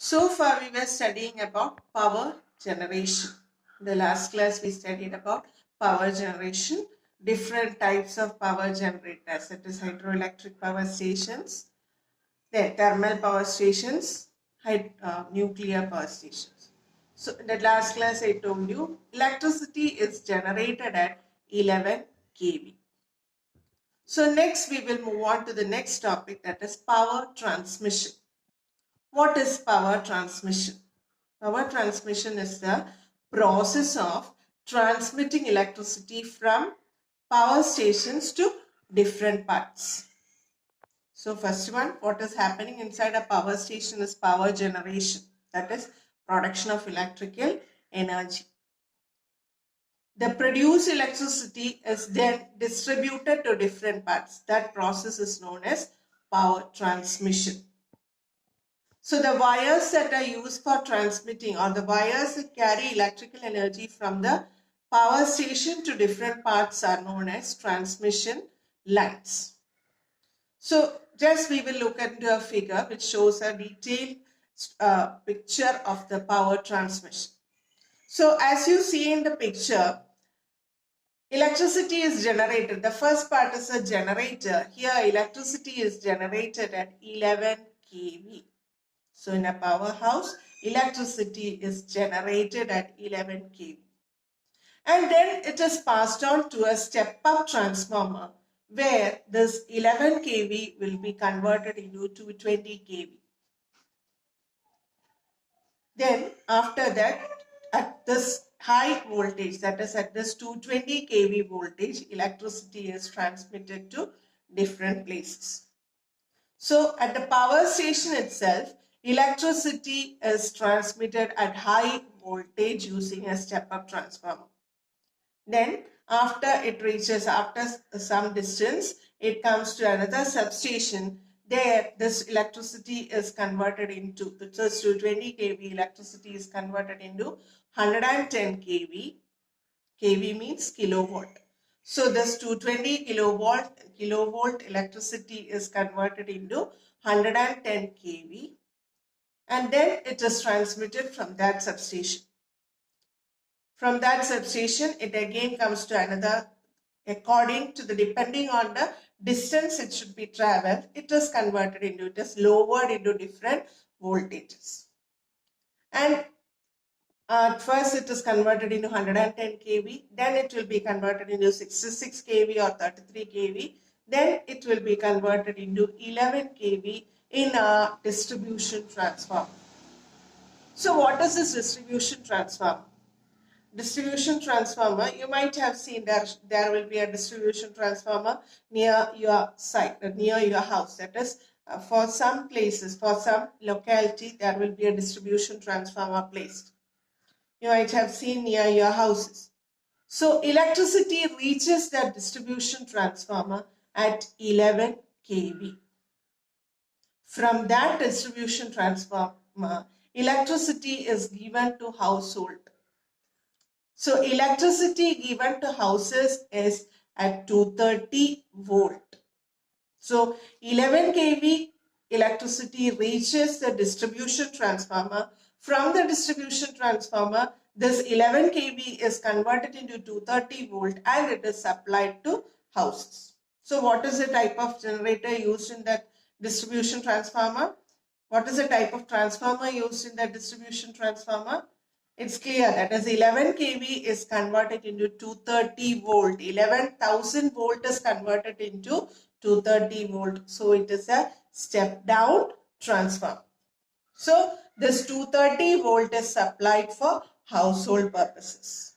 So far we were studying about power generation. In the last class we studied about power generation, different types of power generators, that is hydroelectric power stations, then thermal power stations, nuclear power stations. So in the last class I told you electricity is generated at 11 kV. So next we will move on to the next topic, that is power transmission. What is power transmission? Power transmission is the process of transmitting electricity from power stations to different parts. So first one, what is happening inside a power station is power generation, that is production of electrical energy. The produced electricity is then distributed to different parts. That process is known as power transmission. So the wires that are used for transmitting, or the wires that carry electrical energy from the power station to different parts, are known as transmission lines. So just we will look into a figure which shows a detailed picture of the power transmission. So as you see in the picture, electricity is generated. The first part is a generator. Here electricity is generated at 11 kV. So in a powerhouse, electricity is generated at 11 kV. And then it is passed on to a step-up transformer where this 11 kV will be converted into 220 kV. Then after that, at this high voltage, that is at this 220 kV voltage, electricity is transmitted to different places. So at the power station itself, electricity is transmitted at high voltage using a step-up transformer. Then after it reaches, after some distance, it comes to another substation. There this electricity is converted into, this 220 kV electricity is converted into 110 kV. kV means kilowatt. So this 220 kilovolt electricity is converted into 110 kV, and then it is transmitted from that substation. From that substation, it again comes to another, according to the, depending on the distance it should be traveled, it is converted into, it is lowered into different voltages. And at first it is converted into 110 kV, then it will be converted into 66 kV or 33 kV, then it will be converted into 11 kV in a distribution transformer. So what is this distribution transformer? Distribution transformer, you might have seen there will be a distribution transformer near your site, near your house. That is, for some places, for some locality, there will be a distribution transformer placed. You might have seen near your houses. So electricity reaches that distribution transformer at 11 kV. From that distribution transformer, electricity is given to household. So electricity given to houses is at 230 volt. So 11 kV electricity reaches the distribution transformer. From the distribution transformer, this 11 kV is converted into 230 volt and it is supplied to houses. So what is the type of generator used in that distribution transformer? What is the type of transformer used in that distribution transformer? It's clear that as 11 kV is converted into 230 volt. 11,000 volt is converted into 230 volt. So it is a step down transformer. So this 230 volt is supplied for household purposes.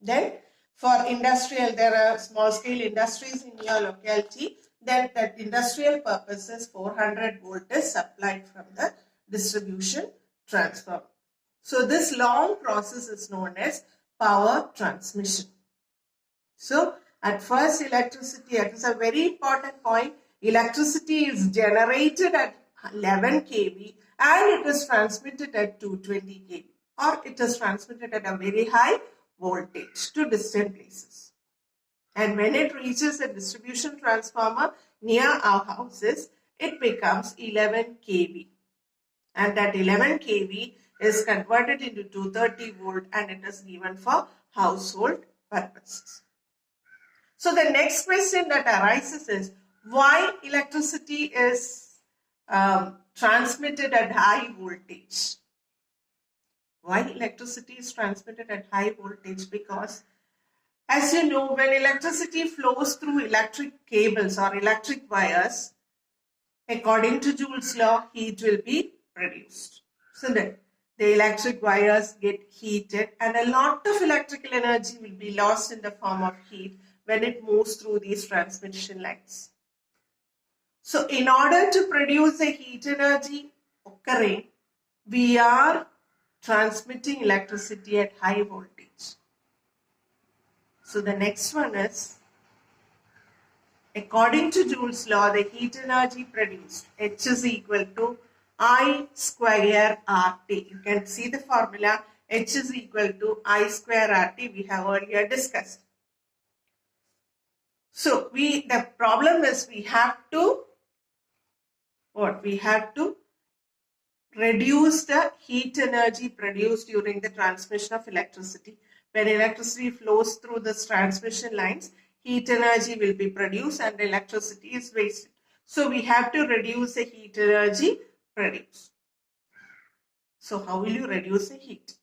Then for industrial, there are small scale industries in your locality. Then that industrial purposes 400 volt is supplied from the distribution transformer. So this long process is known as power transmission. So at first electricity, that is a very important point, electricity is generated at 11 kV and it is transmitted at 220 kV, or it is transmitted at a very high voltage to distant places. And when it reaches a distribution transformer near our houses, it becomes 11 kV. and that 11 kV is converted into 230 volt and it is given for household purposes. So the next question that arises is why electricity is transmitted at high voltage? Why electricity is transmitted at high voltage? Because as you know, when electricity flows through electric cables or electric wires, according to Joule's law, heat will be produced. So then the electric wires get heated and a lot of electrical energy will be lost in the form of heat when it moves through these transmission lines. So in order to produce the heat energy occurring, we are transmitting electricity at high voltage. So the next one is, according to Joule's law, the heat energy produced, H is equal to I square RT. You can see the formula, H is equal to I square RT, we have earlier discussed. So the problem is we have to reduce the heat energy produced during the transmission of electricity. When electricity flows through the transmission lines, heat energy will be produced and the electricity is wasted. So we have to reduce the heat energy produced. So how will you reduce the heat?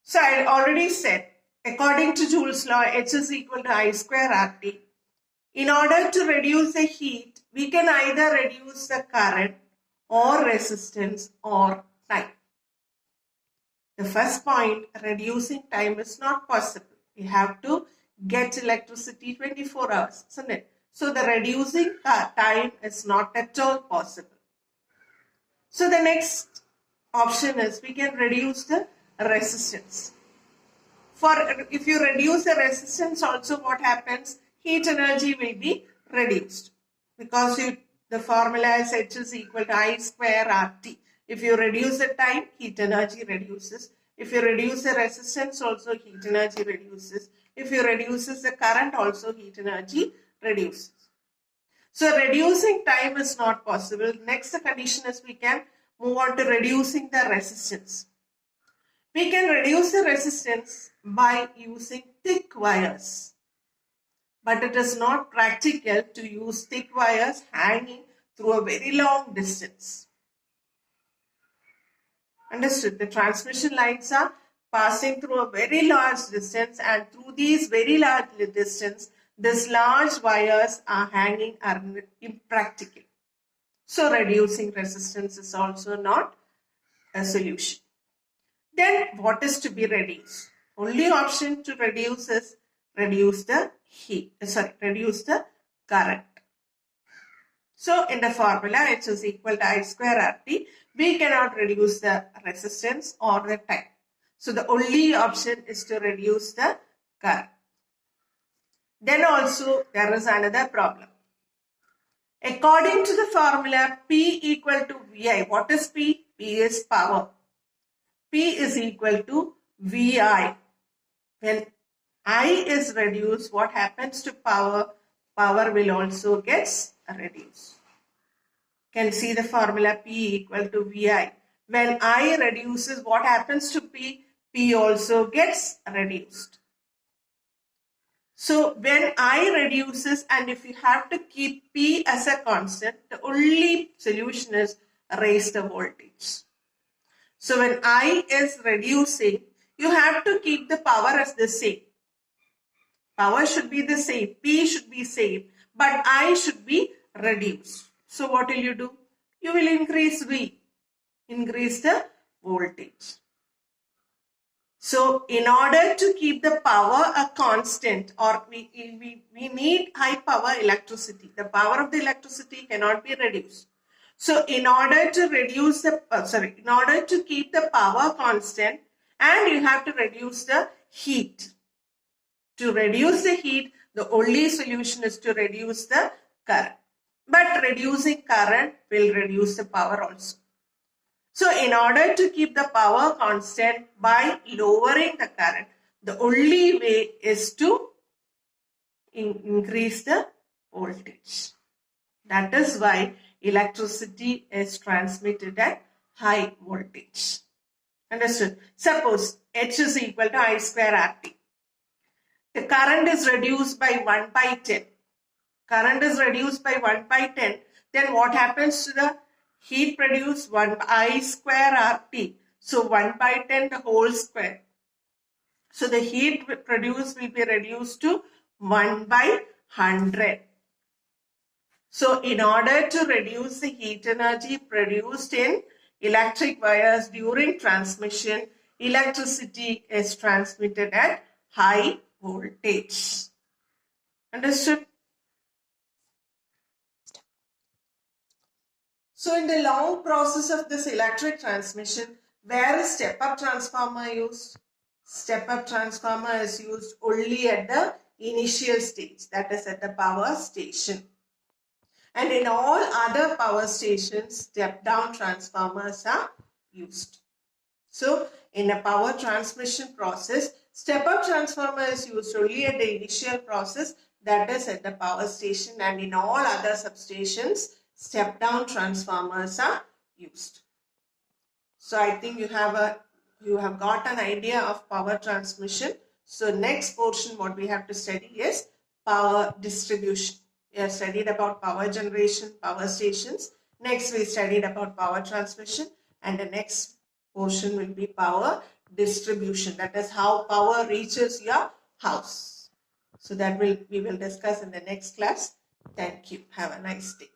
So I already said, according to Joule's law, H is equal to I square RT. In order to reduce the heat, we can either reduce the current or resistance or time. The first point, reducing time is not possible. We have to get electricity 24 hours, isn't it? So the reducing time is not at all possible. So the next option is we can reduce the resistance. If you reduce the resistance also, what happens? Heat energy will be reduced because the formula is H is equal to I square RT. If you reduce the time, heat energy reduces. If you reduce the resistance, also heat energy reduces. If you reduce the current, also heat energy reduces. So reducing time is not possible. Next condition is we can move on to reducing the resistance. We can reduce the resistance by using thick wires. But it is not practical to use thick wires hanging through a very long distance. Understood? The transmission lines are passing through a very large distance, and through these very large distance, these large wires are hanging are impractical. So reducing resistance is also not a solution. Then what is to be reduced? Only option to reduce is reduce the current. So in the formula, H is equal to I square RT. We cannot reduce the resistance or the time. So the only option is to reduce the current. Then also there is another problem. According to the formula, P equal to VI. What is P? P is power. P is equal to VI. When I is reduced, what happens to power? Power will also get reduced. Can see the formula P equal to VI. When I reduces, what happens to P? P also gets reduced. So when I reduces, and if you have to keep P as a constant, the only solution is raise the voltage. So when I is reducing, you have to keep the power as the same. Power should be the same, P should be same, but I should be reduced. So what will you do? You will increase V, increase the voltage. So in order to keep the power a constant, or we need high power electricity. The power of the electricity cannot be reduced. So in order to reduce the, in order to keep the power constant, and you have to reduce the heat. To reduce the heat, the only solution is to reduce the current. But reducing current will reduce the power also. So in order to keep the power constant by lowering the current, the only way is to increase the voltage. That is why electricity is transmitted at high voltage. Understood? Suppose H is equal to I square RT. The current is reduced by 1 by 10. Current is reduced by 1 by 10. Then what happens to the heat produced? 1 by I square RT. So 1 by 10 the whole square. So the heat produced will be reduced to 1 by 100. So in order to reduce the heat energy produced in electric wires during transmission, electricity is transmitted at high voltage. Understood? So in the long process of this electric transmission, where is step-up transformer used? Step-up transformer is used only at the initial stage, that is at the power station. And in all other power stations, step-down transformers are used. So in a power transmission process, step-up transformer is used only at the initial process, that is at the power station, and in all other substations, step-down transformers are used. So I think you have got an idea of power transmission. So next portion what we have to study is power distribution. We have studied about power generation, power stations. Next we studied about power transmission, and the next portion will be power distribution. That is how power reaches your house. So that we will discuss in the next class. Thank you. Have a nice day.